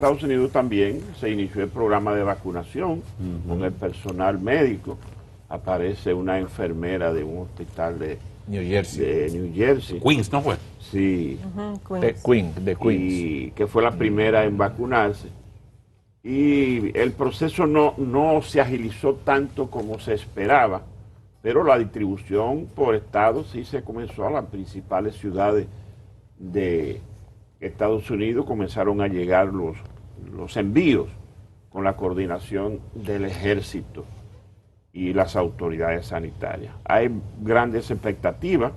Estados Unidos también se inició el programa de vacunación con el personal médico. Aparece una enfermera de un hospital de New Jersey. Queens, ¿no fue? Sí. De Queens. Y que fue la primera en vacunarse. Y el proceso no se agilizó tanto como se esperaba, pero la distribución por estado sí se comenzó a las principales ciudades de Estados Unidos. Comenzaron a llegar los envíos con la coordinación del ejército y las autoridades sanitarias. Hay grandes expectativas,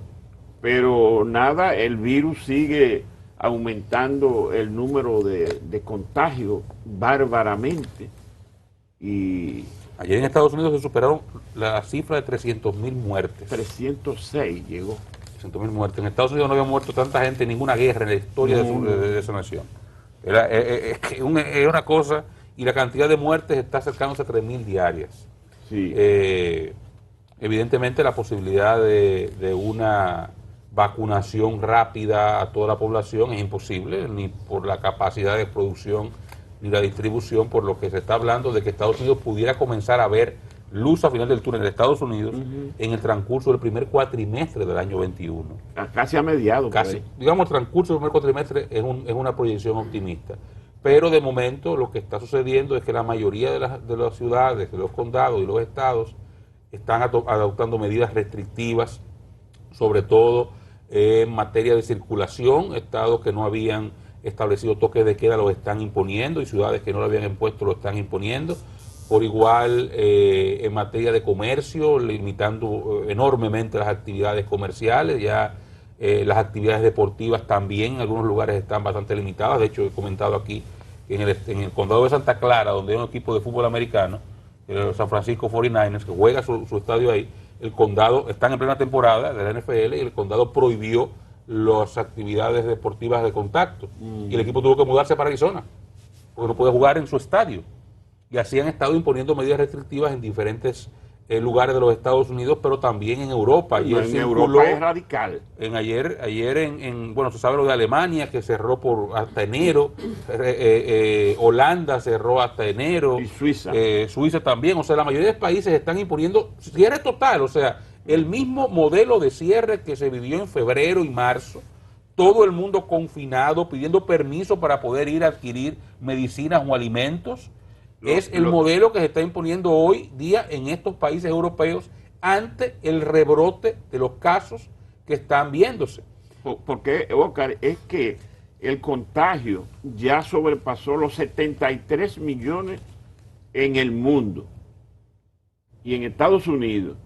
pero nada, el virus sigue aumentando el número de contagios bárbaramente. Y ayer en Estados Unidos se superaron la cifra de 300.000 muertes. 306 llegó. 300.000 muertes. En Estados Unidos no había muerto tanta gente en ninguna guerra en la historia de esa nación. Es una cosa, y la cantidad de muertes está acercándose a 3.000 diarias. Sí. Evidentemente la posibilidad de una vacunación rápida a toda la población es imposible, ni por la capacidad de producción ni la distribución, por lo que se está hablando de que Estados Unidos pudiera comenzar a ver luz al final del túnel de Estados Unidos en el transcurso del primer cuatrimestre del año 21. Casi a mediados. Casi, digamos, el transcurso del primer cuatrimestre es una proyección optimista. Pero de momento lo que está sucediendo es que la mayoría de las ciudades, de los condados y los estados están adoptando medidas restrictivas, sobre todo en materia de circulación. Estados que no habían establecido toques de queda los están imponiendo, y ciudades que no lo habían impuesto lo están imponiendo. Por igual en materia de comercio, limitando enormemente las actividades comerciales. Ya las actividades deportivas también en algunos lugares están bastante limitadas. De hecho, he comentado aquí que en el condado de Santa Clara, donde hay un equipo de fútbol americano, el San Francisco 49ers, que juega su estadio ahí, el condado está en plena temporada de la NFL y el condado prohibió las actividades deportivas de contacto. Y el equipo tuvo que mudarse para Arizona, porque no puede jugar en su estadio. Y así han estado imponiendo medidas restrictivas en diferentes lugares de los Estados Unidos, pero también en Europa. Ayer en Europa es radical. Ayer bueno, se sabe lo de Alemania, que cerró hasta enero. Holanda cerró hasta enero. Y Suiza. Suiza también. O sea, la mayoría de países están imponiendo cierre total. O sea, el mismo modelo de cierre que se vivió en febrero y marzo. Todo el mundo confinado, pidiendo permiso para poder ir a adquirir medicinas o alimentos. Es el modelo que se está imponiendo hoy día en estos países europeos ante el rebrote de los casos que están viéndose. Porque, Oscar, es que el contagio ya sobrepasó los 73 millones en el mundo. Y en Estados Unidos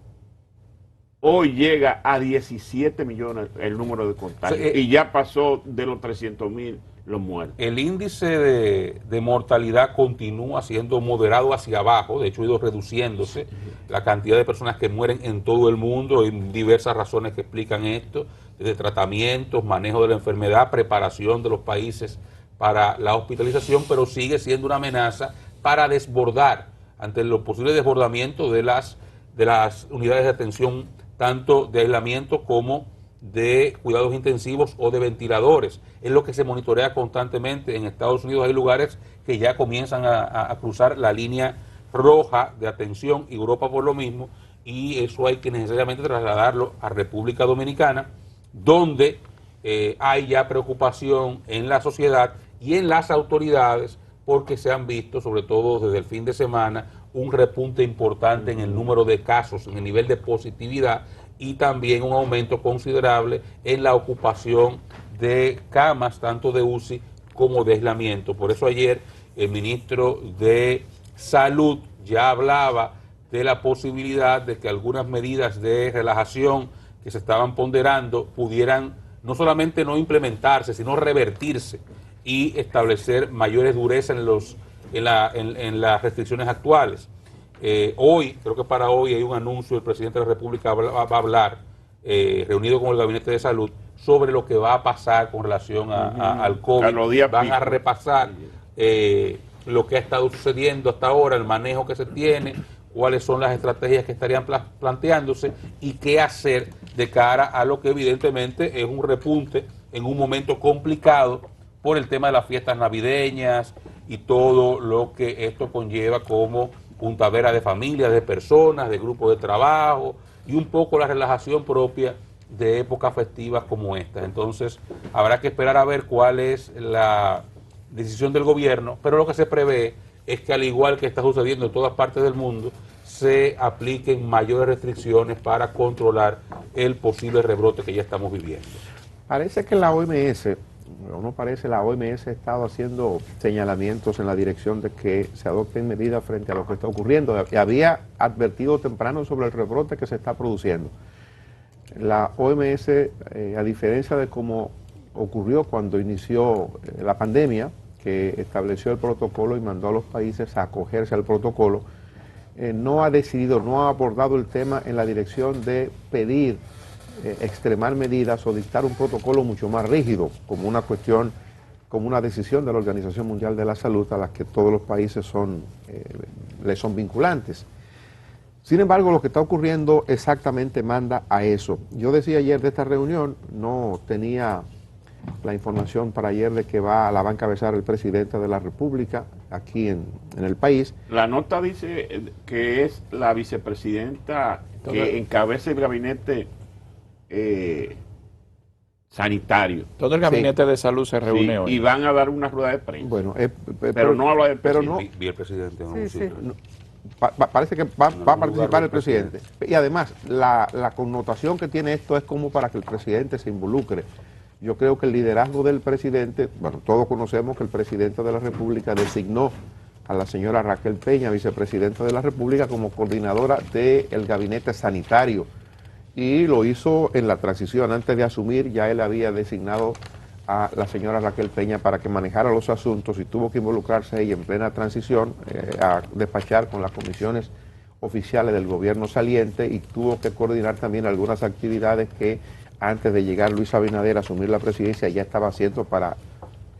hoy llega a 17 millones el número de contagios. Y ya pasó de los 300.000 los muertos. El índice de mortalidad continúa siendo moderado hacia abajo. De hecho, ha ido reduciéndose la cantidad de personas que mueren en todo el mundo. Hay diversas razones que explican esto, desde tratamientos, manejo de la enfermedad, preparación de los países para la hospitalización, pero sigue siendo una amenaza para desbordar, ante los posibles desbordamientos de las unidades de atención, tanto de aislamiento como de cuidados intensivos o de ventiladores. Es lo que se monitorea constantemente. En Estados Unidos hay lugares que ya comienzan a cruzar la línea roja de atención, y Europa por lo mismo, y eso hay que necesariamente trasladarlo a República Dominicana, donde hay ya preocupación en la sociedad y en las autoridades, porque se han visto, sobre todo desde el fin de semana, un repunte importante en el número de casos, en el nivel de positividad, y también un aumento considerable en la ocupación de camas, tanto de UCI como de aislamiento. Por eso ayer el ministro de Salud ya hablaba de la posibilidad de que algunas medidas de relajación que se estaban ponderando pudieran no solamente no implementarse, sino revertirse y establecer mayores durezas en las restricciones actuales. Hoy, creo que para hoy hay un anuncio, el presidente de la República va a hablar, reunido con el Gabinete de Salud, sobre lo que va a pasar con relación al COVID. Van a repasar lo que ha estado sucediendo hasta ahora, el manejo que se tiene, cuáles son las estrategias que estarían planteándose y qué hacer de cara a lo que evidentemente es un repunte en un momento complicado por el tema de las fiestas navideñas, y todo lo que esto conlleva como puntadera de familias, de personas, de grupos de trabajo y un poco la relajación propia de épocas festivas como esta. Entonces, habrá que esperar a ver cuál es la decisión del gobierno, pero lo que se prevé es que, al igual que está sucediendo en todas partes del mundo, se apliquen mayores restricciones para controlar el posible rebrote que ya estamos viviendo. Parece que la OMS, la OMS ha estado haciendo señalamientos en la dirección de que se adopten medidas frente a lo que está ocurriendo. Y había advertido temprano sobre el rebrote que se está produciendo. La OMS, a diferencia de cómo ocurrió cuando inició la pandemia, que estableció el protocolo y mandó a los países a acogerse al protocolo, no ha decidido, no ha abordado el tema en la dirección de pedir extremar medidas o dictar un protocolo mucho más rígido, como una cuestión, como una decisión de la Organización Mundial de la Salud a la que todos los países le son vinculantes. Sin embargo, lo que está ocurriendo exactamente manda a eso. Yo decía ayer de esta reunión, no tenía la información para ayer de que la va a encabezar el presidente de la República aquí en el país. La nota dice que es la vicepresidenta que encabeza el gabinete sanitario. Todo el gabinete de salud se reúne hoy. Y van a dar una rueda de prensa. Bueno, pero no habla del pero presidente. no, Vi el presidente. no, parece que va a participar el presidente. Y además, la connotación que tiene esto es como para que el presidente se involucre. Yo creo que el liderazgo del presidente, bueno, todos conocemos que el presidente de la República designó a la señora Raquel Peña, vicepresidenta de la República, como coordinadora del gabinete sanitario. Y lo hizo en la transición. Antes de asumir, ya él había designado a la señora Raquel Peña para que manejara los asuntos y tuvo que involucrarse ella en plena transición a despachar con las comisiones oficiales del gobierno saliente y tuvo que coordinar también algunas actividades que antes de llegar Luis Abinader a asumir la presidencia ya estaba haciendo para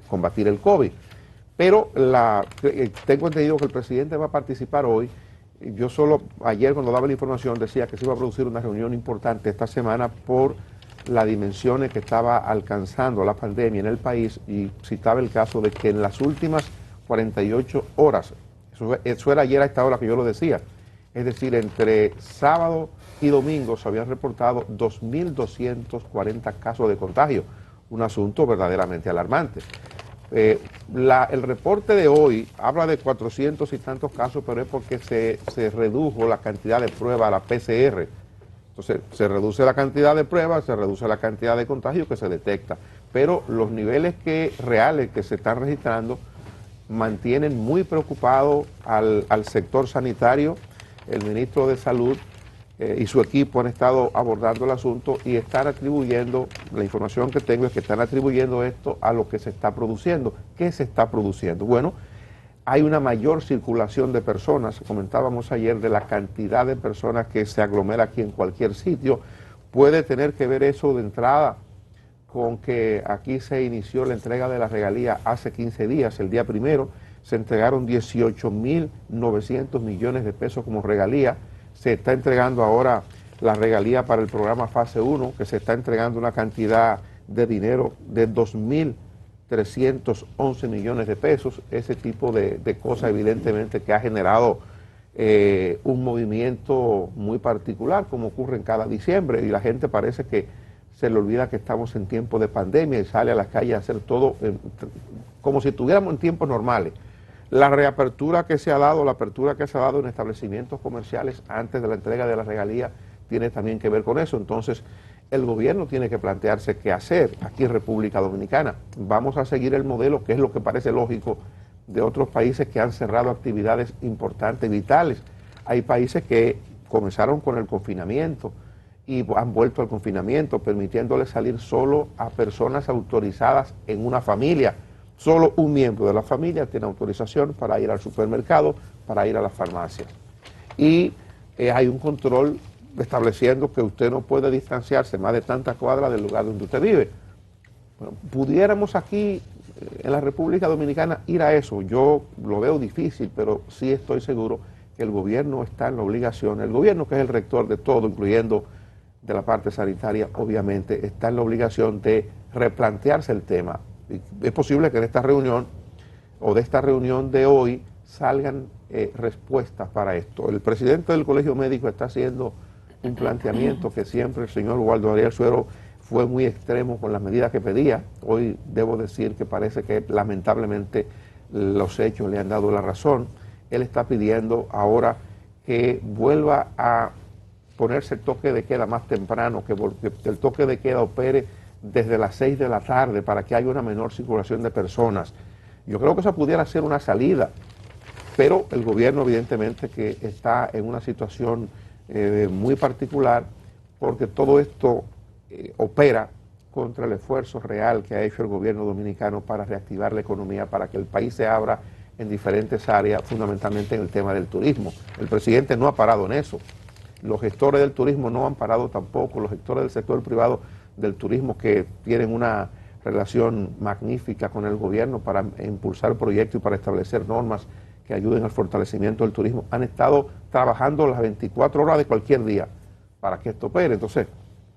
combatir el COVID. Pero tengo entendido que el presidente va a participar hoy. Yo solo ayer cuando daba la información decía que se iba a producir una reunión importante esta semana por las dimensiones que estaba alcanzando la pandemia en el país y citaba el caso de que en las últimas 48 horas, eso era ayer a esta hora que yo lo decía, es decir, entre sábado y domingo se habían reportado 2.240 casos de contagio, un asunto verdaderamente alarmante. El reporte de hoy habla de 400 y tantos casos, pero es porque se redujo la cantidad de pruebas a la PCR. Entonces, se reduce la cantidad de pruebas, se reduce la cantidad de contagios que se detecta, pero los niveles reales que se están registrando mantienen muy preocupado al sector sanitario. El ministro de Salud y su equipo han estado abordando el asunto y están atribuyendo, la información que tengo es que están atribuyendo esto a lo que se está produciendo. ¿Qué se está produciendo? Bueno, hay una mayor circulación de personas, comentábamos ayer de la cantidad de personas que se aglomera aquí en cualquier sitio. Puede tener que ver eso de entrada con que aquí se inició la entrega de la regalía hace 15 días, el día primero, se entregaron 18.900 millones de pesos como regalía. Se está entregando ahora la regalía para el programa Fase 1, que se está entregando una cantidad de dinero de 2.311 millones de pesos. Ese tipo de cosas evidentemente que ha generado un movimiento muy particular, como ocurre en cada diciembre, y la gente parece que se le olvida que estamos en tiempo de pandemia y sale a las calles a hacer todo como si estuviéramos en tiempos normales. La reapertura que se ha dado, la apertura que se ha dado en establecimientos comerciales antes de la entrega de la regalía tiene también que ver con eso. Entonces, el gobierno tiene que plantearse qué hacer aquí en República Dominicana. Vamos a seguir el modelo, que es lo que parece lógico, de otros países que han cerrado actividades importantes, vitales. Hay países que comenzaron con el confinamiento y han vuelto al confinamiento, permitiéndole salir solo a personas autorizadas en una familia. Solo un miembro de la familia tiene autorización para ir al supermercado, para ir a las farmacias. Y hay un control estableciendo que usted no puede distanciarse más de tantas cuadras del lugar donde usted vive. Bueno, pudiéramos aquí en la República Dominicana ir a eso. Yo lo veo difícil, pero sí estoy seguro que el gobierno está en la obligación, el gobierno que es el rector de todo, incluyendo de la parte sanitaria, obviamente, está en la obligación de replantearse el tema. Es posible que en esta reunión o de esta reunión de hoy salgan respuestas para esto. El presidente del Colegio Médico está haciendo un planteamiento que siempre el señor Waldo Ariel Suero fue muy extremo con las medidas que pedía. Hoy debo decir que parece que lamentablemente los hechos le han dado la razón. Él está pidiendo ahora que vuelva a ponerse el toque de queda más temprano, que el toque de queda opere desde las 6 de la tarde para que haya una menor circulación de personas. Yo creo que esa pudiera ser una salida, pero el gobierno evidentemente que está en una situación muy particular porque todo esto opera contra el esfuerzo real que ha hecho el gobierno dominicano para reactivar la economía, para que el país se abra en diferentes áreas, fundamentalmente en el tema del turismo. El presidente no ha parado en eso. Los gestores del turismo no han parado tampoco, los gestores del sector privado del turismo que tienen una relación magnífica con el gobierno para impulsar proyectos y para establecer normas que ayuden al fortalecimiento del turismo, han estado trabajando las 24 horas de cualquier día para que esto opere. Entonces,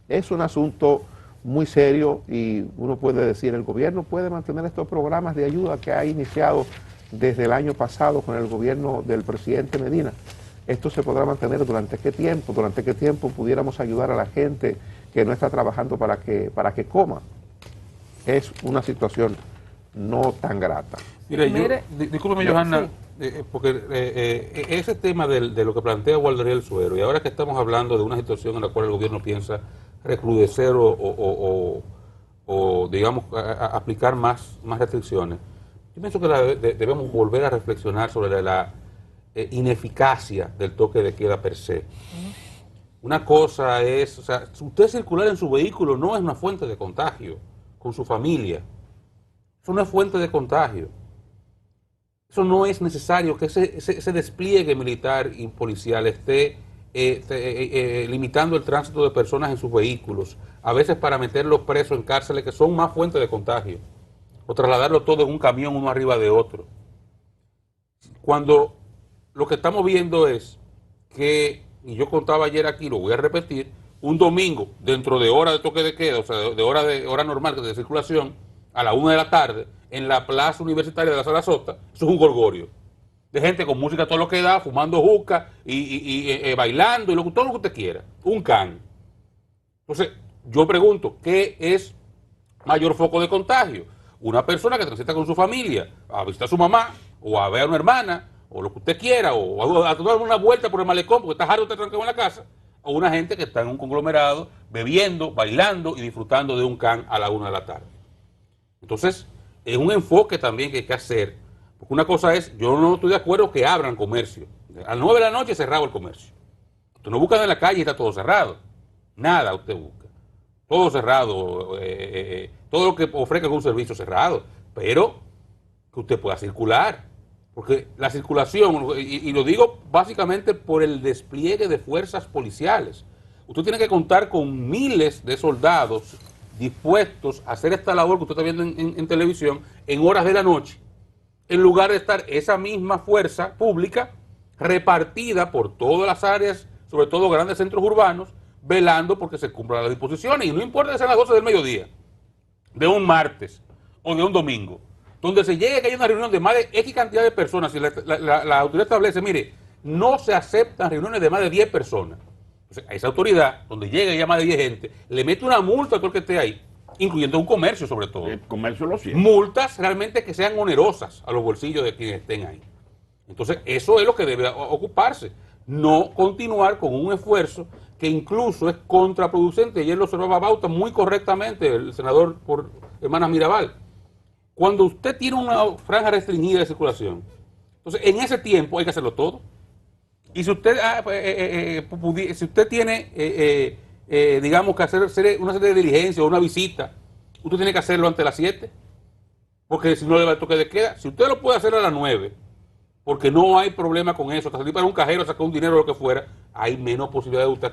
es un asunto muy serio y uno puede decir, el gobierno puede mantener estos programas de ayuda que ha iniciado desde el año pasado con el gobierno del presidente Medina. Esto se podrá mantener durante qué tiempo pudiéramos ayudar a la gente que no está trabajando para que coma. Es una situación no tan grata. Mire, discúlpeme, Johanna, porque ese tema de lo que plantea Waldo Ariel Suero, y ahora que estamos hablando de una situación en la cual el gobierno piensa recrudecer o digamos, aplicar más restricciones, yo pienso que debemos volver a reflexionar sobre la ineficacia del toque de queda per se. Una cosa es, o sea, usted circular en su vehículo no es una fuente de contagio con su familia. Eso no es fuente de contagio. Eso no es necesario que ese despliegue militar y policial esté limitando el tránsito de personas en sus vehículos, a veces para meterlos presos en cárceles que son más fuentes de contagio, o trasladarlo todo en un camión uno arriba de otro. Cuando lo que estamos viendo es que, y yo contaba ayer aquí, lo voy a repetir, un domingo, dentro de hora de toque de queda, o sea, de hora normal de circulación, a la 1 de la tarde, en la plaza universitaria de la Sarasota, eso es un gorgorio. De gente con música todo lo que da, fumando juca y bailando, y todo lo que usted quiera. Un can. Entonces, yo pregunto, ¿qué es mayor foco de contagio? Una persona que transita con su familia a visitar a su mamá, o a ver a una hermana, o lo que usted quiera, o a dar una vuelta por el malecón porque está harto de estar tranquilo en la casa, o una gente que está en un conglomerado bebiendo, bailando y disfrutando de un can a la 1 de la tarde. Entonces, es un enfoque también que hay que hacer, porque una cosa es, yo no estoy de acuerdo que abran comercio. A las 9 de la noche cerrado el comercio. Usted no busca en la calle y está todo cerrado. Nada usted busca. Todo cerrado, todo lo que ofrezca un servicio cerrado, pero que usted pueda circular. Porque la circulación, y lo digo básicamente por el despliegue de fuerzas policiales, usted tiene que contar con miles de soldados dispuestos a hacer esta labor que usted está viendo en televisión en horas de la noche, en lugar de estar esa misma fuerza pública repartida por todas las áreas, sobre todo grandes centros urbanos, velando porque se cumplan las disposiciones, y no importa que sean las 12 del mediodía, de un martes o de un domingo, donde se llegue que haya una reunión de más de X cantidad de personas, y la autoridad establece, mire, no se aceptan reuniones de más de 10 personas. Entonces, a esa autoridad, donde llegue ya más de 10 gente, le mete una multa a todo el que esté ahí, incluyendo un comercio sobre todo. El comercio lo siente. Multas realmente que sean onerosas a los bolsillos de quienes estén ahí. Entonces, eso es lo que debe ocuparse. No continuar con un esfuerzo que incluso es contraproducente. Ayer lo observaba Bauta muy correctamente, el senador por Hermanas Mirabal. Cuando usted tiene una franja restringida de circulación, entonces en ese tiempo hay que hacerlo todo. Y si usted, si usted tiene, digamos, que hacer una serie de diligencias o una visita, usted tiene que hacerlo antes de las 7, porque si no le va el toque de queda. Si usted lo puede hacer a las 9, porque no hay problema con eso, hasta salir para un cajero, sacar un dinero o lo que fuera, hay menos posibilidad de usted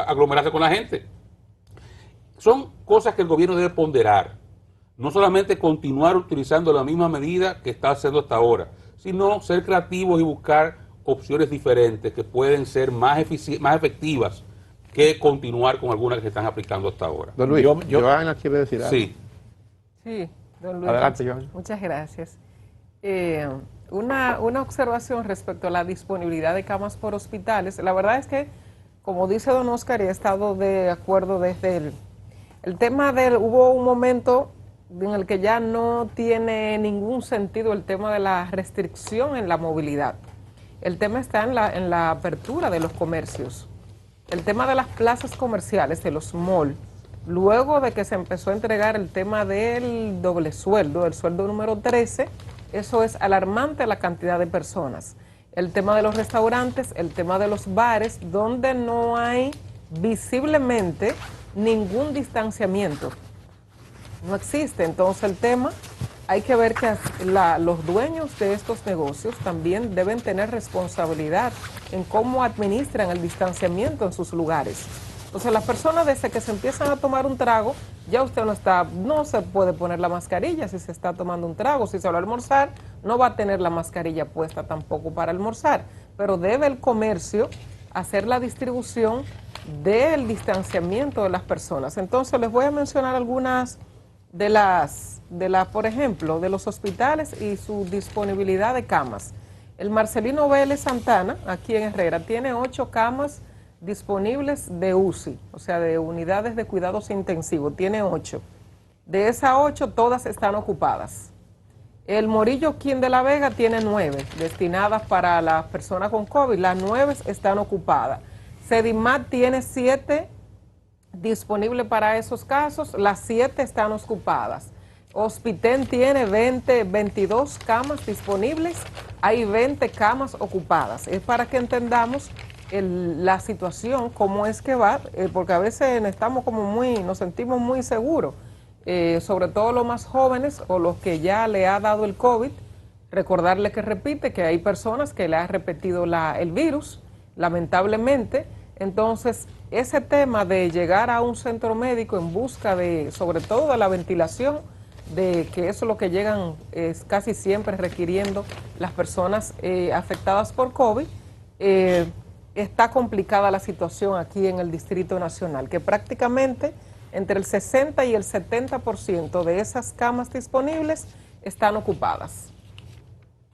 aglomerarse con la gente. Son cosas que el gobierno debe ponderar. No solamente continuar utilizando la misma medida que está haciendo hasta ahora, sino ser creativos y buscar opciones diferentes que pueden ser más efectivas que continuar con algunas que se están aplicando hasta ahora. Don Luis, Johanna quiere decir algo. Sí. Sí, don Luis. Adelante, Johanna. Muchas gracias. Eh, una observación respecto a la disponibilidad de camas por hospitales. La verdad es que, como dice don Oscar, y he estado de acuerdo desde el tema hubo un momento en el que ya no tiene ningún sentido el tema de la restricción en la movilidad. El tema está en la apertura de los comercios. El tema de las plazas comerciales, de los malls, luego de que se empezó a entregar el tema del doble sueldo, el sueldo número 13, eso es alarmante la cantidad de personas. El tema de los restaurantes, el tema de los bares, donde no hay visiblemente ningún distanciamiento. No existe. Entonces el tema, hay que ver que los dueños de estos negocios también deben tener responsabilidad en cómo administran el distanciamiento en sus lugares. Entonces las personas desde que se empiezan a tomar un trago, ya usted no se puede poner la mascarilla si se está tomando un trago. Si se va a almorzar, no va a tener la mascarilla puesta tampoco para almorzar. Pero debe el comercio hacer la distribución del distanciamiento de las personas. Entonces les voy a mencionar algunas por ejemplo, de los hospitales y su disponibilidad de camas. El Marcelino Vélez Santana, aquí en Herrera, tiene 8 camas disponibles de UCI, o sea, de unidades de cuidados intensivos, tiene 8. De esas 8, todas están ocupadas. El Morillo Quín de la Vega tiene 9, destinadas para las personas con COVID, las 9 están ocupadas. Sedimat tiene 7 disponibles para esos casos, las 7 están ocupadas. Hospitén tiene 22 camas disponibles, hay 20 camas ocupadas. Es para que entendamos la situación, cómo es que va, porque a veces nos sentimos muy seguros, sobre todo los más jóvenes o los que ya le ha dado el COVID. Recordarle que repite que hay personas que le ha repetido el virus, lamentablemente. Entonces, ese tema de llegar a un centro médico en busca sobre todo de la ventilación, de que eso es lo que llegan casi siempre requiriendo las personas afectadas por COVID, está complicada la situación aquí en el Distrito Nacional, que prácticamente entre el 60 y el 70% de esas camas disponibles están ocupadas.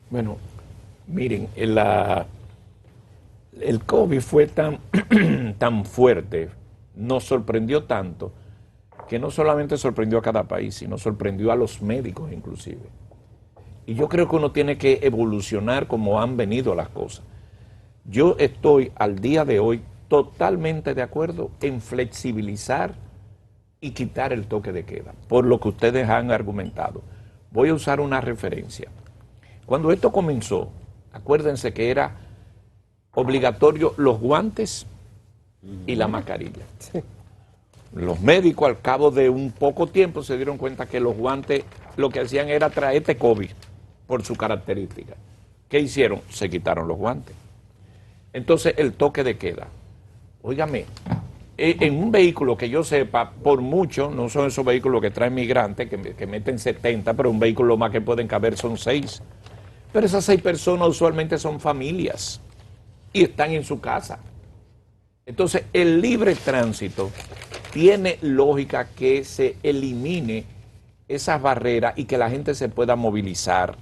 Bueno, miren, el COVID fue tan fuerte, nos sorprendió tanto, que no solamente sorprendió a cada país, sino sorprendió a los médicos inclusive. Y yo creo que uno tiene que evolucionar como han venido las cosas. Yo estoy al día de hoy totalmente de acuerdo en flexibilizar y quitar el toque de queda, por lo que ustedes han argumentado. Voy a usar una referencia. Cuando esto comenzó, acuérdense que era obligatorio los guantes y la mascarilla. Sí. Los médicos al cabo de un poco tiempo se dieron cuenta que los guantes lo que hacían era traerte COVID por su característica. ¿Qué hicieron? Se quitaron los guantes. Entonces el toque de queda. Óigame, en un vehículo que yo sepa, por mucho, no son esos vehículos que traen migrantes, que meten 70, pero un vehículo más que pueden caber son 6. Pero esas 6 personas usualmente son familias y están en su casa. Entonces el libre tránsito tiene lógica que se elimine esas barreras y que la gente se pueda movilizar,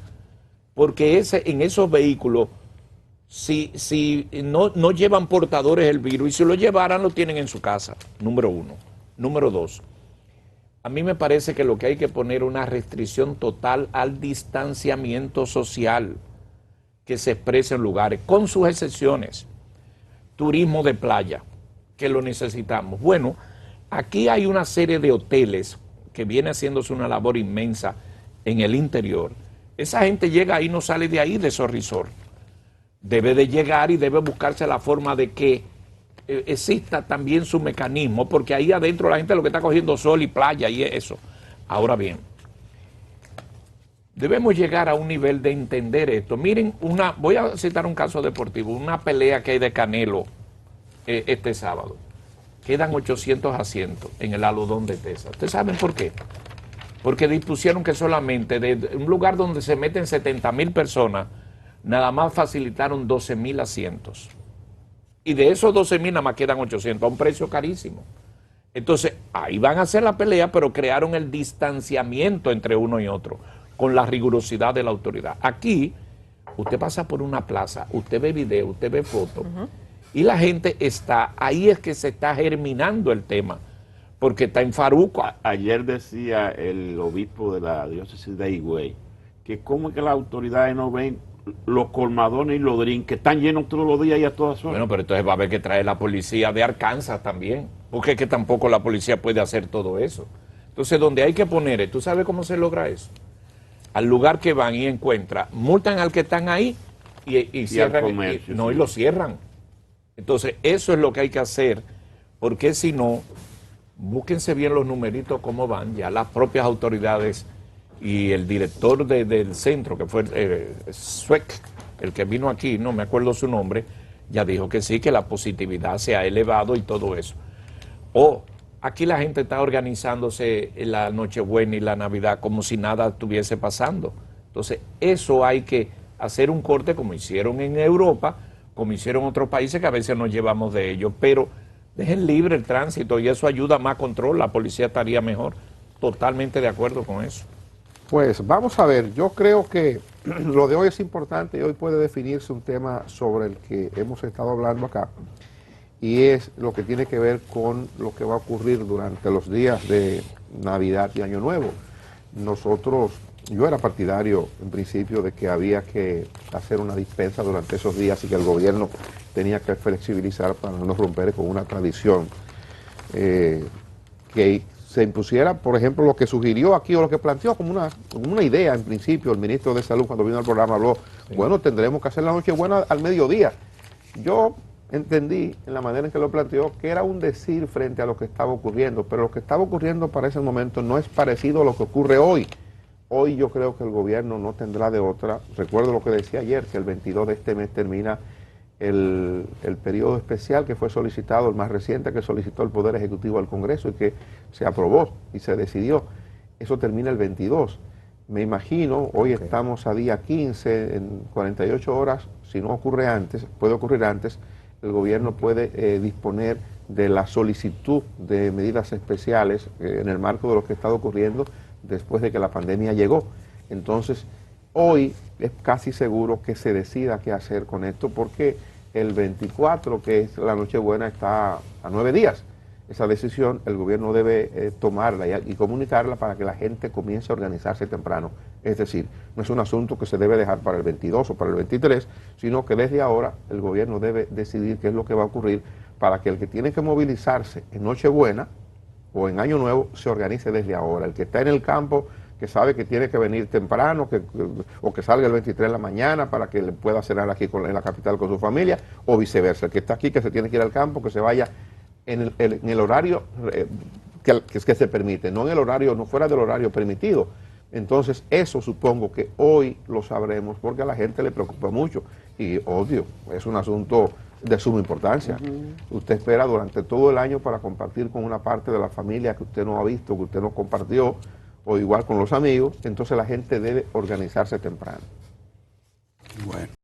porque en esos vehículos, si no llevan portadores del virus, y si lo llevaran lo tienen en su casa, número 1. Número 2, a mí me parece que lo que hay que poner una restricción total al distanciamiento social que se expresa en lugares, con sus excepciones. Turismo de playa, que lo necesitamos. Bueno, aquí hay una serie de hoteles que viene haciéndose una labor inmensa en el interior. Esa gente llega ahí, no sale de ahí, de esos resorts. Debe de llegar y debe buscarse la forma de que exista también su mecanismo, porque ahí adentro la gente lo que está cogiendo sol y playa y eso. Ahora bien, debemos llegar a un nivel de entender esto. Miren, voy a citar un caso deportivo, una pelea que hay de Canelo este sábado. Quedan 800 asientos en el Alodón de Tesa. ¿Ustedes saben por qué? Porque dispusieron que solamente de un lugar donde se meten 70,000 personas, nada más facilitaron 12,000 asientos. Y de esos 12,000 nada más quedan 800 a un precio carísimo. Entonces, ahí van a hacer la pelea, pero crearon el distanciamiento entre uno y otro. con la rigurosidad de la autoridad. Aquí, usted pasa por una plaza, usted ve video, usted ve fotos, y la gente está, ahí es que se está germinando el tema, porque está en Faruco. Ayer decía el obispo de la diócesis de Higüey que cómo es que las autoridades no ven los colmadones y los drinks que están llenos todos los días y a todas horas. Bueno, pero entonces va a haber que traer la policía de Arkansas también, porque es que tampoco la policía puede hacer todo eso. Entonces, donde hay que poner, ¿tú sabes cómo se logra eso? Al lugar que van y encuentran, multan al que están ahí y cierran, al comercio, y sí. lo cierran. Entonces, eso es lo que hay que hacer, porque si no, búsquense bien los numeritos cómo van, ya las propias autoridades y el director del centro, que fue Sweck, el que vino aquí, no me acuerdo su nombre, ya dijo que sí, que la positividad se ha elevado y todo eso. Aquí la gente está organizándose en la Nochebuena y la Navidad como si nada estuviese pasando. Entonces, eso hay que hacer un corte como hicieron en Europa, como hicieron otros países que a veces nos llevamos de ellos, pero dejen libre el tránsito y eso ayuda a más control, la policía estaría mejor. Totalmente de acuerdo con eso. Pues vamos a ver, yo creo que lo de hoy es importante y hoy puede definirse un tema sobre el que hemos estado hablando acá, y es lo que tiene que ver con lo que va a ocurrir durante los días de Navidad y Año Nuevo. Yo era partidario en principio de que había que hacer una dispensa durante esos días y que el gobierno tenía que flexibilizar para no romper con una tradición que se impusiera, por ejemplo, lo que sugirió aquí o lo que planteó como una idea en principio el ministro de Salud cuando vino al programa, habló, bueno, tendremos que hacer la Nochebuena al mediodía. Yo entendí en la manera en que lo planteó que era un decir frente a lo que estaba ocurriendo, pero lo que estaba ocurriendo para ese momento no es parecido a lo que ocurre hoy. Hoy yo creo que el gobierno no tendrá de otra. Recuerdo lo que decía ayer, que el 22 de este mes termina el periodo especial que fue solicitado, el más reciente que solicitó el Poder Ejecutivo al Congreso y que se aprobó y se decidió. Eso termina el 22. Me imagino, hoy estamos a día 15, en 48 horas, si no ocurre antes, puede ocurrir antes, el gobierno puede disponer de la solicitud de medidas especiales en el marco de lo que está ocurriendo después de que la pandemia llegó. Entonces, hoy es casi seguro que se decida qué hacer con esto, porque el 24, que es la Nochebuena, está a 9 días. Esa decisión el gobierno debe tomarla y comunicarla para que la gente comience a organizarse temprano. Es decir, no es un asunto que se debe dejar para el 22 o para el 23, sino que desde ahora el gobierno debe decidir qué es lo que va a ocurrir para que el que tiene que movilizarse en Nochebuena o en Año Nuevo se organice desde ahora. El que está en el campo, que sabe que tiene que venir temprano o que salga el 23 de la mañana para que le pueda cenar aquí en la capital con su familia, o viceversa. El que está aquí, que se tiene que ir al campo, que se vaya en el horario que se permite, no en el horario, no fuera del horario permitido. Entonces, eso supongo que hoy lo sabremos porque a la gente le preocupa mucho y, obvio, es un asunto de suma importancia. Usted espera durante todo el año para compartir con una parte de la familia que usted no ha visto, que usted no compartió, o igual con los amigos, entonces la gente debe organizarse temprano. Bueno.